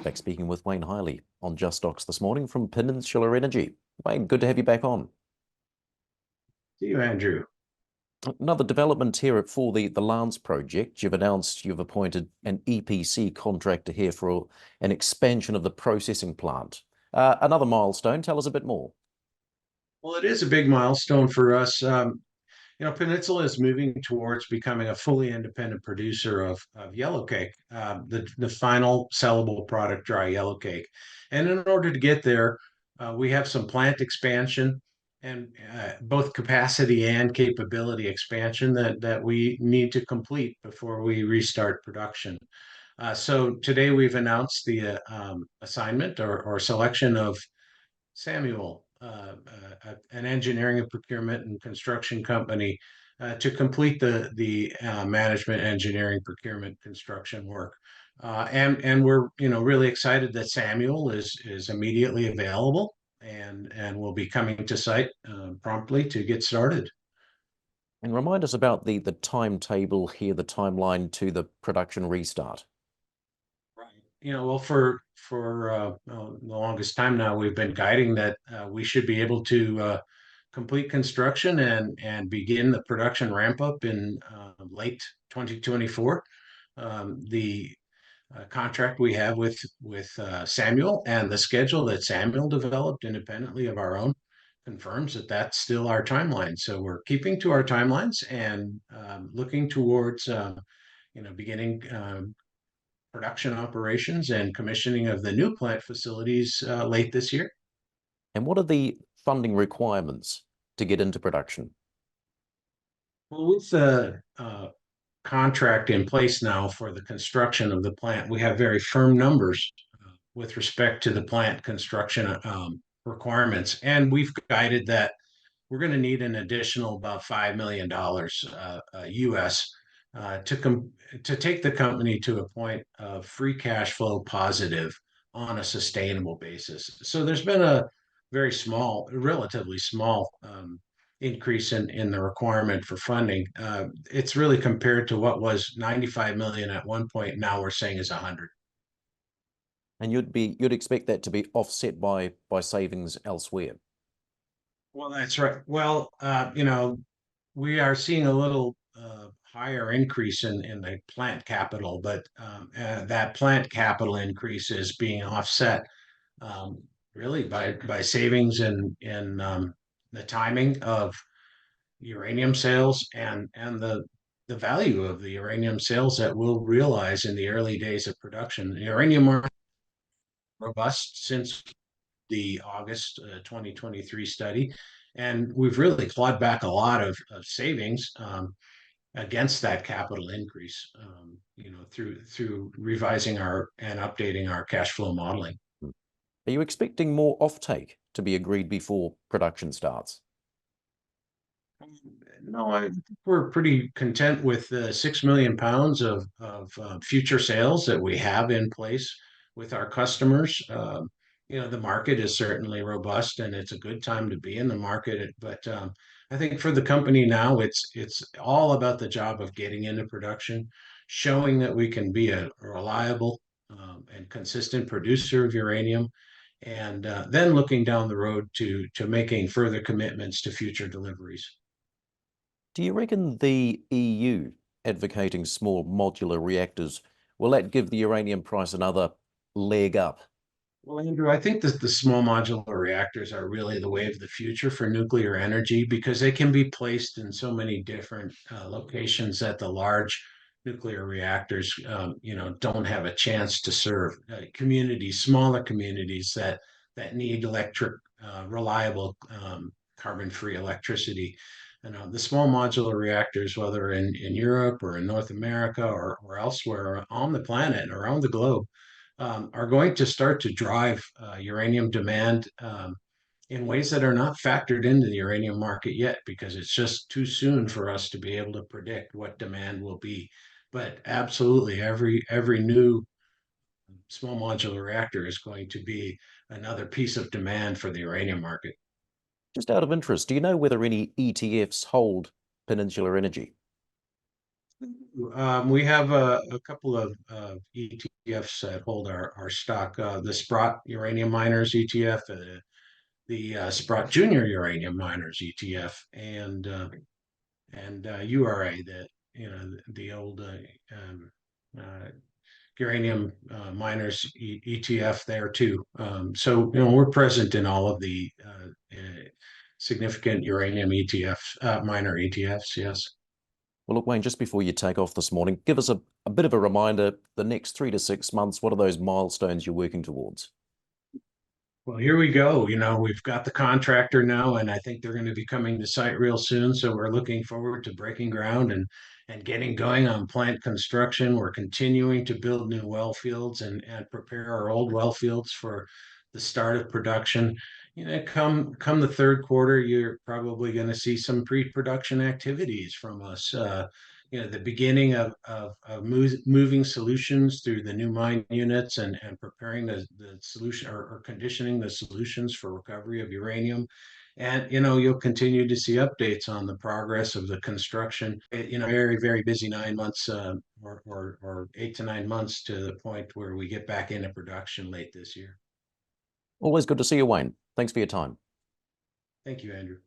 Back speaking with Wayne Heili on JustStocks this morning from Peninsula Energy. Wayne, good to have you back on. See you, Andrew. Another development here for the Lance project. You've announced you've appointed an EPC contractor here for an expansion of the processing plant. Another milestone. Tell us a bit more. Well, it is a big milestone for us. Peninsula is moving towards becoming a fully independent producer of yellowcake, the final sellable product, dry yellowcake. And in order to get there, we have some plant expansion and both capacity and capability expansion that we need to complete before we restart production. So today we've announced the assignment or selection of Samuel, an engineering and procurement and construction company, to complete the management, engineering, procurement, construction work. And we're really excited that Samuel is immediately available and will be coming to site promptly to get started. And remind us about the timetable here, the timeline to the production restart. Well, for the longest time now, we've been guiding that we should be able to complete construction and begin the production ramp up in late 2024. The contract we have with Samuel and the schedule that Samuel developed independently of our own confirms that that's still our timeline. So we're keeping to our timelines and looking towards beginning production operations and commissioning of the new plant facilities late this year. And what are the funding requirements to get into production? Well, with the contract in place now for the construction of the plant, we have very firm numbers with respect to the plant construction requirements. And we've guided that we're going to need an additional about $5 million US to take the company to a point of free cash flow positive on a sustainable basis. So there's been a very small, relatively small increase in the requirement for funding. It's really compared to what was 95 million at one point. Now we're saying is 100. And you'd expect that to be offset by savings elsewhere. Well, that's right. Well, we are seeing a little higher increase in the plant capital, but that plant capital increase is being offset really by savings in the timing of uranium sales and the value of the uranium sales that we'll realize in the early days of production. The uranium market robust since the August 2023 study, and we've really clawed back a lot of savings against that capital increase, through revising and updating our cash flow modeling. Are you expecting more offtake to be agreed before production starts? No, I think we're pretty content with the 6 million pounds of future sales that we have in place with our customers. The market is certainly robust, and it's a good time to be in the market. But I think for the company now, it's all about the job of getting into production, showing that we can be a reliable and consistent producer of uranium, and then looking down the road to making further commitments to future deliveries. Do you reckon the EU advocating small modular reactors, will that give the uranium price another leg up? Well, Andrew, I think that the small modular reactors are really the way of the future for nuclear energy because they can be placed in so many different locations that the large nuclear reactors, don't have a chance to serve communities, smaller communities that need reliable, carbon-free electricity. The small modular reactors, whether in Europe or in North America or elsewhere on the planet, around the globe, are going to start to drive uranium demand in ways that are not factored into the uranium market yet, because it's just too soon for us to be able to predict what demand will be. But absolutely, every new small modular reactor is going to be another piece of demand for the uranium market. Just out of interest, do you know whether any ETFs hold Peninsula Energy? We have a couple of ETFs that hold our stock. The Sprott Uranium Miners ETF, the Sprott Junior Uranium Miners ETF, and URA, the old uh, uranium miners ETF there too. So we're present in all of the significant uranium ETFs, miner ETFs. Yes. Well, look, Wayne, just before you take off this morning, give us a bit of a reminder, the next 3 to 6 months, what are those milestones you're working towards? Well, here we go. We've got the contractor now, and I think they're going to be coming to site real soon. So we're looking forward to breaking ground and getting going on plant construction. We're continuing to build new well fields and prepare our old well fields for the start of production. Come the third quarter, you're probably going to see some pre-production activities from us. The beginning of moving solutions through the new mine units and preparing the solution or conditioning the solutions for recovery of uranium. And you'll continue to see updates on the progress of the construction. Very, very busy 9 months, or 8 to 9 months, to the point where we get back into production late this year. Always good to see you, Wayne. Thanks for your time. Thank you, Andrew.